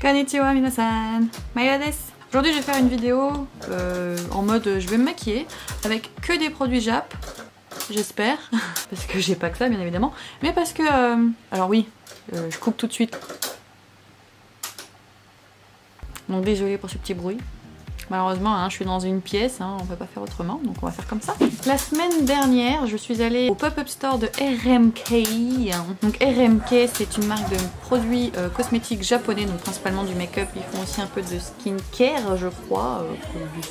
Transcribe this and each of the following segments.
Konnichiwa minasan, Maya desu. Aujourd'hui je vais faire une vidéo en mode je vais me maquiller avec que des produits Jap, j'espère, parce que j'ai pas que ça bien évidemment, mais parce que, alors oui, je coupe tout de suite. Donc désolé pour ce petit bruit. Malheureusement, hein, je suis dans une pièce, hein, on peut pas faire autrement, donc on va faire comme ça. La semaine dernière, je suis allée au pop-up store de RMK. Donc RMK, c'est une marque de produits cosmétiques japonais, donc principalement du make-up. Ils font aussi un peu de skincare, je crois.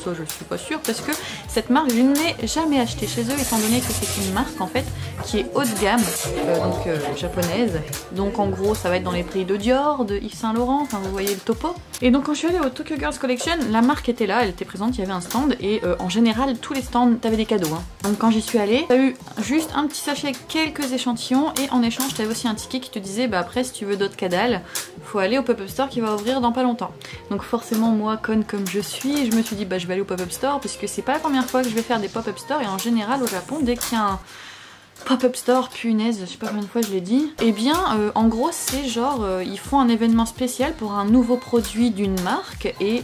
Ça, je suis pas sûre, parce que cette marque, je ne l'ai jamais achetée chez eux, étant donné que c'est une marque en fait qui est haut de gamme, japonaise. Donc en gros, ça va être dans les prix de Dior, de Yves Saint Laurent, enfin vous voyez le topo. Et donc quand je suis allée au Tokyo Girls Collection, la marque était là, elle était présente, il y avait un stand et en général tous les stands t'avais des cadeaux. Hein. Donc quand j'y suis allée, t'as eu juste un petit sachet avec quelques échantillons et en échange t'avais aussi un ticket qui te disait bah après si tu veux d'autres cadales, faut aller au pop-up store qui va ouvrir dans pas longtemps. Donc forcément moi conne comme je suis, je me suis dit bah je vais aller au pop-up store puisque c'est pas la première fois que je vais faire des pop-up stores et en général au Japon dès qu'il y a un pop-up store, punaise, je sais pas combien de fois je l'ai dit. Et bien, en gros, c'est genre, ils font un événement spécial pour un nouveau produit d'une marque et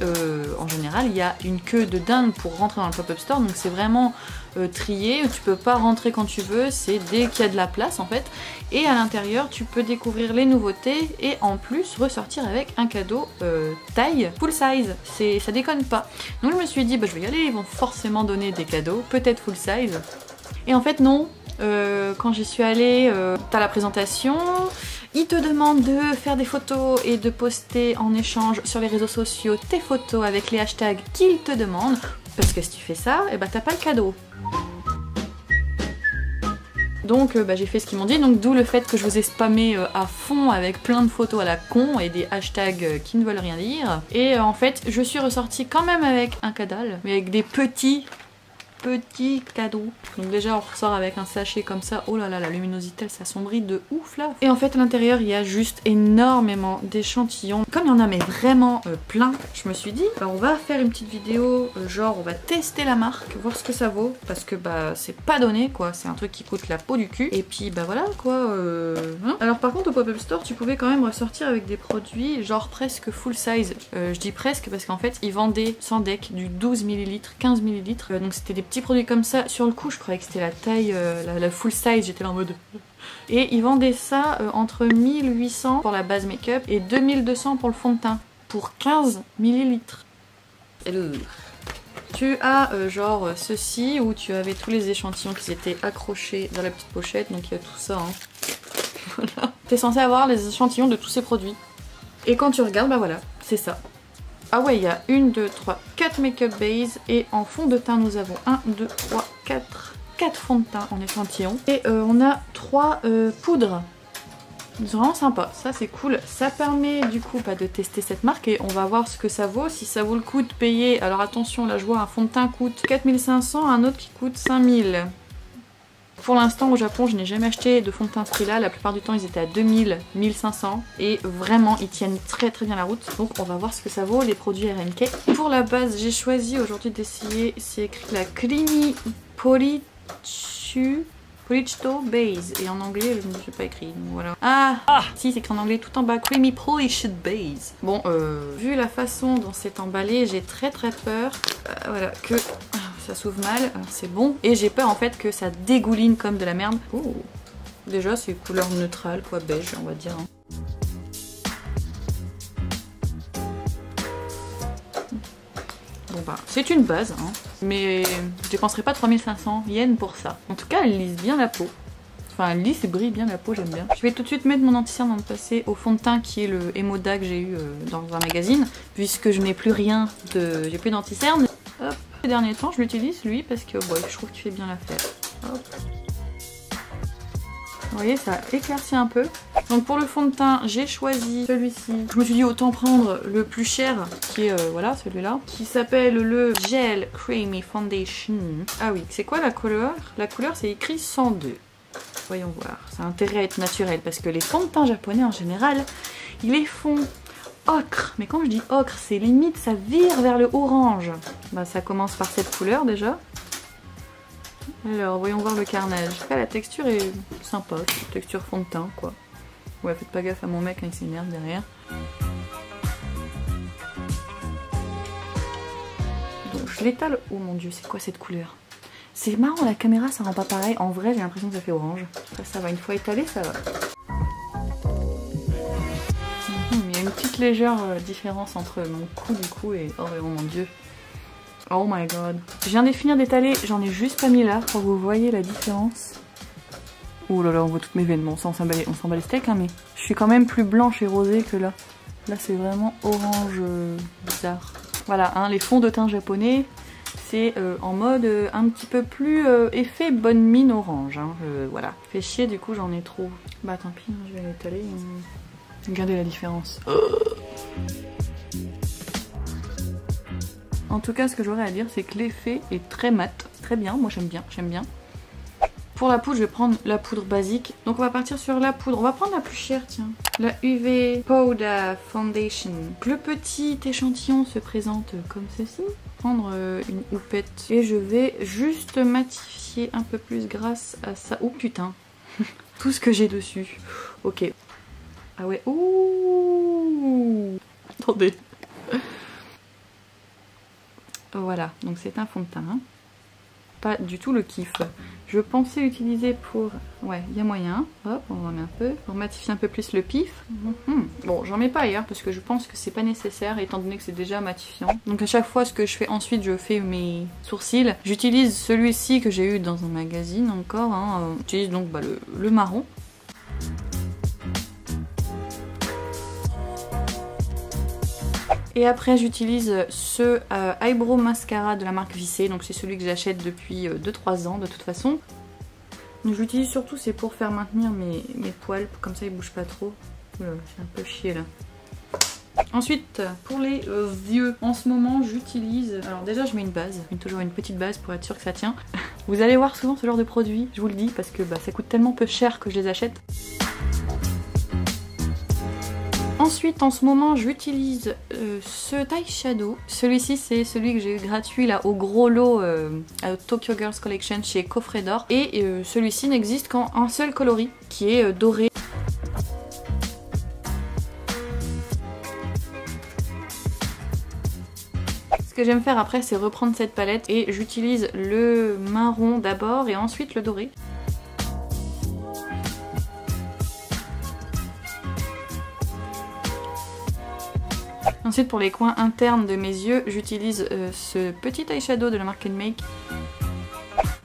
en général, il y a une queue de dingue pour rentrer dans le pop-up store, donc c'est vraiment trié, tu peux pas rentrer quand tu veux, c'est dès qu'il y a de la place en fait. Et à l'intérieur, tu peux découvrir les nouveautés et en plus ressortir avec un cadeau taille full size. Ça déconne pas. Donc je me suis dit, bah je vais y aller, ils vont forcément donner des cadeaux, peut-être full size. Et en fait non. Quand j'y suis allée, t'as la présentation, ils te demandent de faire des photos et de poster en échange sur les réseaux sociaux tes photos avec les hashtags qu'ils te demandent, parce que si tu fais ça, et bah t'as pas le cadeau. Donc bah, j'ai fait ce qu'ils m'ont dit, donc d'où le fait que je vous ai spammé à fond avec plein de photos à la con et des hashtags qui ne veulent rien dire. Et en fait je suis ressortie quand même avec un cadal, mais avec des petits cadeau. Donc déjà on ressort avec un sachet comme ça, oh là là la luminosité elle s'assombrit de ouf là. Et en fait à l'intérieur il y a juste énormément d'échantillons. Comme il y en a mais vraiment plein, je me suis dit bah, on va faire une petite vidéo genre on va tester la marque, voir ce que ça vaut parce que bah c'est pas donné quoi, c'est un truc qui coûte la peau du cul et puis bah voilà quoi. Hein. Alors par contre au pop-up store tu pouvais quand même ressortir avec des produits genre presque full size. Je dis presque parce qu'en fait ils vendaient sans deck du 12 ml, 15 ml, donc c'était des petits produits comme ça. Sur le coup je croyais que c'était la taille, la full size, j'étais là en mode... Et ils vendaient ça entre 1800 pour la base make-up et 2200 pour le fond de teint, pour 15 ml. Tu as genre ceci où tu avais tous les échantillons qui étaient accrochés dans la petite pochette, donc il y a tout ça. Hein. Voilà. T'es censé avoir les échantillons de tous ces produits. Et quand tu regardes, bah voilà, c'est ça. Ah ouais, il y a 1, 2, 3, 4 make-up base et en fond de teint nous avons 1, 2, 3, 4 fonds de teint en échantillon. Et on a 3 poudres. C'est vraiment sympa, ça c'est cool. Ça permet du coup de tester cette marque et on va voir ce que ça vaut, si ça vaut le coup de payer. Alors attention, là je vois un fond de teint coûte 4500, un autre qui coûte 5000. Pour l'instant au Japon je n'ai jamais acheté de fond de teint ce prix là, la plupart du temps ils étaient à 2000, 1500 et vraiment ils tiennent très bien la route. Donc on va voir ce que ça vaut les produits RMK. Pour la base j'ai choisi aujourd'hui d'essayer, c'est écrit la Creamy Polished Base et en anglais je ne sais pas écrit, donc voilà. Ah si c'est écrit en anglais tout en bas, Creamy Polished Base. Bon vu la façon dont c'est emballé j'ai très peur voilà que... ça s'ouvre mal, c'est bon. Et j'ai peur en fait que ça dégouline comme de la merde. Oh. Déjà c'est couleur neutrale quoi, beige on va dire. Hein. Bon bah c'est une base hein. Mais je dépenserai pas 3500 yens pour ça. En tout cas elle lisse bien la peau. Enfin elle lisse et brille bien la peau, j'aime bien. Je vais tout de suite mettre mon anti-cerne avant de passer au fond de teint qui est le Emoda que j'ai eu dans un magazine. Puisque je n'ai plus rien de... j'ai plus d'anti-cerne. Hop. Ces derniers temps, je l'utilise lui parce que bon, je trouve qu'il fait bien l'affaire. Vous voyez, ça éclaircit un peu. Donc pour le fond de teint, j'ai choisi celui-ci. Je me suis dit autant prendre le plus cher, qui est voilà celui-là, qui s'appelle le Gel Creamy Foundation. Ah oui, c'est quoi la couleur? La couleur, c'est écrit 102. Voyons voir. Ça a intérêt à être naturel parce que les fonds de teint japonais en général, ils les font ocre, mais quand je dis ocre, c'est limite ça vire vers le orange. Bah ça commence par cette couleur déjà. Alors voyons voir le carnage. Après, la texture est sympa, texture fond de teint quoi. Ouais, faites pas gaffe à mon mec, hein, il s'énerve derrière. je l'étale. Oh mon dieu, c'est quoi cette couleur? C'est marrant, la caméra ça rend pas pareil. En vrai, j'ai l'impression que ça fait orange. Ça va, une fois étalé, ça va. Il y a une petite légère différence entre mon cou du coup et... Oh mon dieu. Oh my god. Je viens de finir d'étaler, j'en ai juste pas mis là pour que vous voyez la différence. Oh là là, on voit toutes mes veines. Bon, ça on s'en bat les steaks, hein, mais je suis quand même plus blanche et rosée que là. Là c'est vraiment orange bizarre. Voilà, hein, les fonds de teint japonais, c'est en mode un petit peu plus effet bonne mine orange. Hein, voilà. Fait chier, du coup j'en ai trop. Bah tant pis, hein, je vais l'étaler. Regardez la différence. En tout cas, ce que j'aurais à dire, c'est que l'effet est très mat. Très bien, moi j'aime bien, j'aime bien. Pour la poudre, je vais prendre la poudre basique. Donc on va partir sur la poudre. On va prendre la plus chère, tiens. La UV Powder Foundation. Le petit échantillon se présente comme ceci. Prendre une houppette. Et je vais juste matifier un peu plus grâce à ça. Oh putain. Tout ce que j'ai dessus. Ok. Ah ouais. Ouh. Attendez. Voilà, donc c'est un fond de teint. Pas du tout le kiff. Je pensais l'utiliser pour... Ouais, il y a moyen. Hop, on en met un peu. Pour matifier un peu plus le pif. Bon, j'en mets pas ailleurs parce que je pense que c'est pas nécessaire étant donné que c'est déjà matifiant. Donc à chaque fois, ce que je fais ensuite, je fais mes sourcils. J'utilise celui-ci que j'ai eu dans un magazine encore. Hein. J'utilise donc le marron. Et après j'utilise ce eyebrow mascara de la marque Vissé, donc c'est celui que j'achète depuis 2-3 ans de toute façon. Donc j'utilise surtout, c'est pour faire maintenir mes poils, comme ça ils bougent pas trop. Oula, c'est un peu chier là. Ensuite, pour les yeux, en ce moment j'utilise... Alors déjà je mets une base, je mets toujours une petite base pour être sûr que ça tient. Vous allez voir souvent ce genre de produit, je vous le dis, parce que ça coûte tellement peu cher que je les achète. Ensuite, en ce moment, j'utilise ce eyeshadow. Celui-ci, c'est celui que j'ai eu gratuit là au gros lot à Tokyo Girls Collection chez Coffret d'Or. Et celui-ci n'existe qu'en un seul coloris, qui est doré. Ce que j'aime faire après, c'est reprendre cette palette et j'utilise le marron d'abord et ensuite le doré. Ensuite, pour les coins internes de mes yeux, j'utilise ce petit eyeshadow de la marque Make.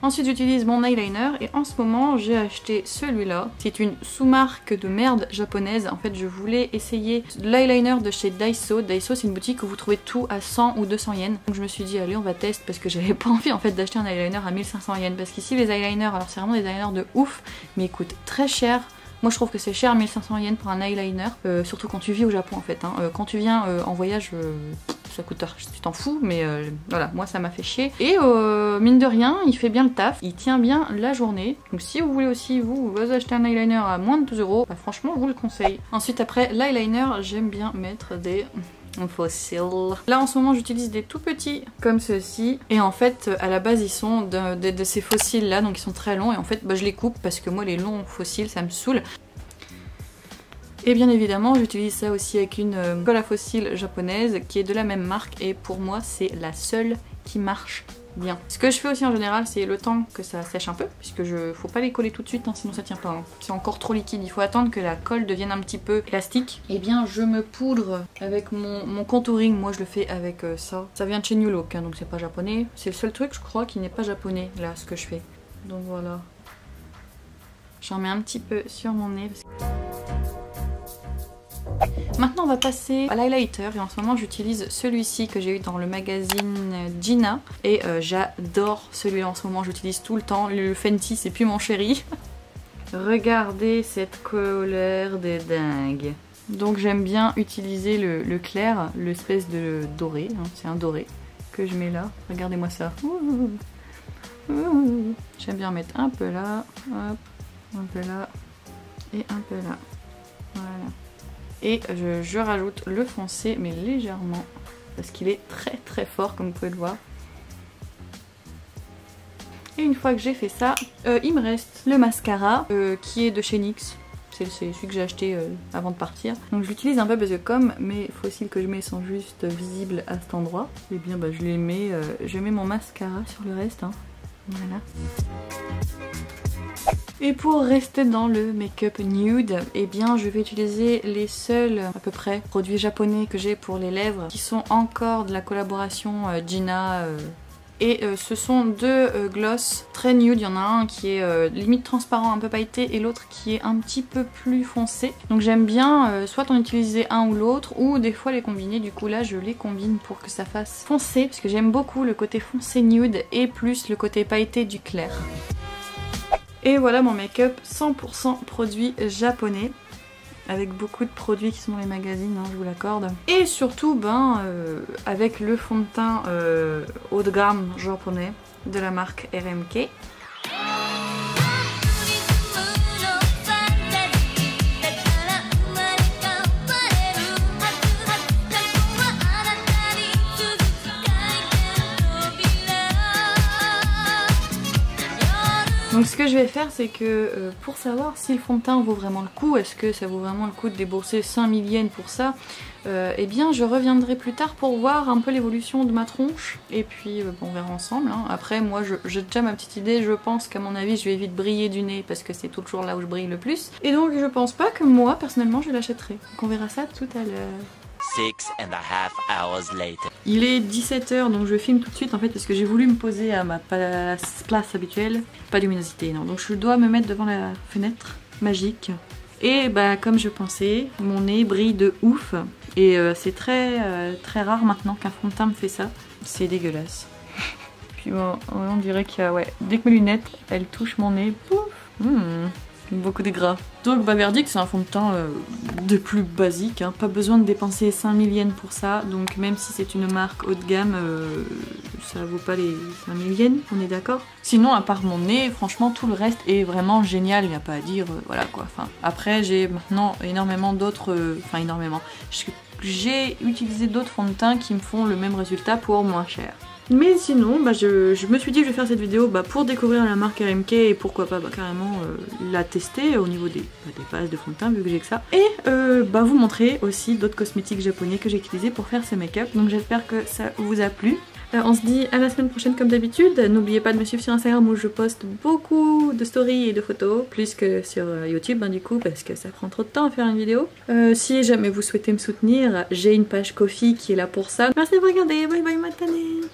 Ensuite, j'utilise mon eyeliner et en ce moment, j'ai acheté celui-là. C'est une sous-marque de merde japonaise. En fait, je voulais essayer l'eyeliner de chez Daiso. Daiso, c'est une boutique où vous trouvez tout à 100 ou 200 yens. Donc je me suis dit, allez, on va tester parce que j'avais pas envie en fait d'acheter un eyeliner à 1500 yens. Parce qu'ici, les eyeliners, alors c'est vraiment des eyeliners de ouf, mais ils coûtent très cher. Moi je trouve que c'est cher 1500 yens pour un eyeliner, surtout quand tu vis au Japon en fait. Hein. Quand tu viens en voyage, ça coûte tard, tu t'en fous, mais voilà, moi ça m'a fait chier. Et mine de rien, il fait bien le taf, il tient bien la journée. Donc si vous voulez aussi vous acheter un eyeliner à moins de 12 €, bah, franchement je vous le conseille. Ensuite après l'eyeliner, j'aime bien mettre des... fossiles. Là en ce moment j'utilise des tout petits comme ceux-ci et en fait à la base ils sont de ces fossiles là, donc ils sont très longs et en fait je les coupe parce que moi les longs fossiles ça me saoule. Et bien évidemment j'utilise ça aussi avec une colle à fossiles japonaise qui est de la même marque et pour moi c'est la seule qui marche bien. Ce que je fais aussi en général, c'est le temps que ça sèche un peu, puisque faut pas les coller tout de suite, hein, sinon ça tient pas. Hein. C'est encore trop liquide, il faut attendre que la colle devienne un petit peu élastique. Et bien je me poudre avec mon contouring, moi je le fais avec ça. Ça vient de chez New Look, hein, donc c'est pas japonais. C'est le seul truc je crois qui n'est pas japonais là, ce que je fais. Donc voilà. J'en mets un petit peu sur mon nez. Maintenant on va passer à l'highlighter et en ce moment j'utilise celui-ci que j'ai eu dans le magazine Gina et j'adore celui-là en ce moment, j'utilise tout le temps, le Fenty c'est plus mon chéri. Regardez cette couleur de dingue. Donc j'aime bien utiliser le clair, l'espèce de doré, hein, c'est un doré que je mets là, regardez-moi ça. J'aime bien mettre un peu là, hop, un peu là et un peu là, voilà. Et je rajoute le foncé, mais légèrement, parce qu'il est très très fort comme vous pouvez le voir. Et une fois que j'ai fait ça, il me reste le mascara qui est de chez NYX. c'est celui que j'ai acheté avant de partir. Donc je l'utilise un peu parce que comme mes fossiles que je mets sont juste visibles à cet endroit, et bien bah, je mets mon mascara sur le reste, hein. Voilà. Et pour rester dans le make-up nude, eh bien je vais utiliser les seuls à peu près produits japonais que j'ai pour les lèvres qui sont encore de la collaboration Gina. Et ce sont deux gloss très nude. Il y en a un qui est limite transparent, un peu pailleté, et l'autre qui est un petit peu plus foncé. Donc j'aime bien soit en utiliser un ou l'autre, ou des fois les combiner. Du coup là je les combine pour que ça fasse foncé, parce que j'aime beaucoup le côté foncé nude et plus le côté pailleté du clair. Et voilà mon make-up 100% produit japonais, avec beaucoup de produits qui sont dans les magazines, hein, je vous l'accorde. Et surtout avec le fond de teint haut de gamme japonais de la marque RMK. Donc ce que je vais faire, c'est que pour savoir si le fond de teint vaut vraiment le coup, est-ce que ça vaut vraiment le coup de débourser 5000 yens pour ça, eh bien je reviendrai plus tard pour voir un peu l'évolution de ma tronche, et puis on verra ensemble, hein. Après moi j'ai déjà ma petite idée, je pense qu'à mon avis je vais vite briller du nez parce que c'est toujours là où je brille le plus, et donc je pense pas que moi personnellement je l'achèterai. Donc on verra ça tout à l'heure. 6.5 hours later. Il est 17h, donc je filme tout de suite en fait parce que j'ai voulu me poser à ma place habituelle. Pas de luminosité, non. Donc je dois me mettre devant la fenêtre magique. Et bah comme je pensais, mon nez brille de ouf. Et c'est très rare maintenant qu'un fond de teint me fait ça. C'est dégueulasse. Puis bon, on dirait qu'il y a, ouais, dès que mes lunettes elles touchent mon nez, pouf, beaucoup de gras. Donc bah verdict, c'est un fond de teint des plus basiques, hein. Pas besoin de dépenser 5000 yens pour ça, donc même si c'est une marque haut de gamme, ça vaut pas les 5000 yens, on est d'accord? Sinon à part mon nez, franchement tout le reste est vraiment génial, il n'y a pas à dire, voilà quoi. Enfin, après j'ai maintenant énormément d'autres, enfin énormément, j'ai utilisé d'autres fonds de teint qui me font le même résultat pour moins cher. Mais sinon, je me suis dit que je vais faire cette vidéo pour découvrir la marque RMK et pourquoi pas carrément la tester au niveau des bases de fond de teint vu que j'ai que ça. Et vous montrer aussi d'autres cosmétiques japonais que j'ai utilisés pour faire ce make-up. Donc j'espère que ça vous a plu. On se dit à la semaine prochaine comme d'habitude. N'oubliez pas de me suivre sur Instagram où je poste beaucoup de stories et de photos, plus que sur YouTube du coup parce que ça prend trop de temps à faire une vidéo. Si jamais vous souhaitez me soutenir, j'ai une page Ko-fi qui est là pour ça. Merci de regarder, bye bye matane.